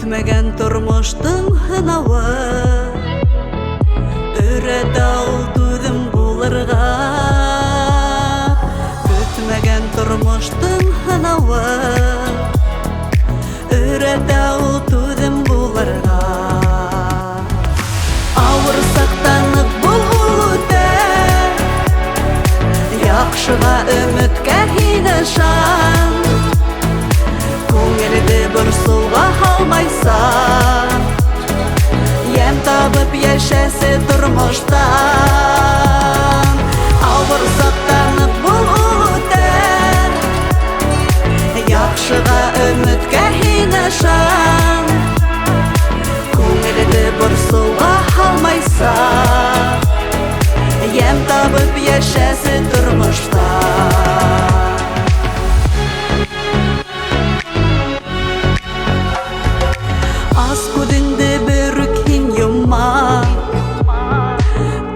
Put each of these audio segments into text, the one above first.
Көтмеген тұрмыштың хынауы, үреді ау түдім болырға. Көтмеген тұрмыштың хынауы, үреді ау түдім болырға. Ауыр сақтанып бұл өте, яқшыға үмітке хинышан. Көңілді бір суға алмайсан, ем табып ешесі тұрмыштан. Ауыр сақтанып бұл өтер, яқшыға үмітке хинышан. Көңілді бір суға алмайсан, ем табып ешесі тұрмыштан.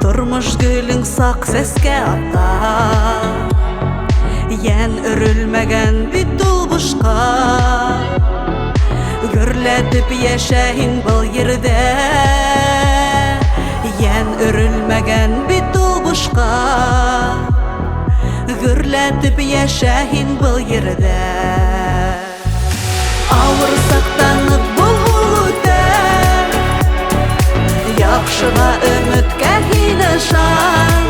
Тұрмыш гүлің сақ сәске ата, ен үрілмәген бит тұлбышқа. Гүрләтіп ешәйін бұл ерде, ен үрілмәген бит тұлбышқа. Гүрләтіп ешәйін бұл ерде. Ауыр сақтанып бұл өтер, яқшыға үмітке хинышан.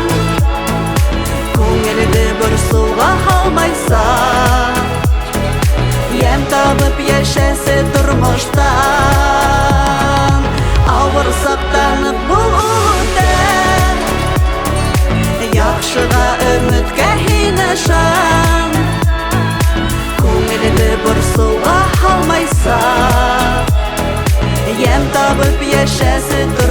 Көңілді бір суға алмайсан, ем табып ешесі тұрмыштан. Ауыр сақтанып бұл өтер, яқшыға үмітке хинышан. Көңілді бір суға алмайсан, ем табып ешесі тұрмыштан.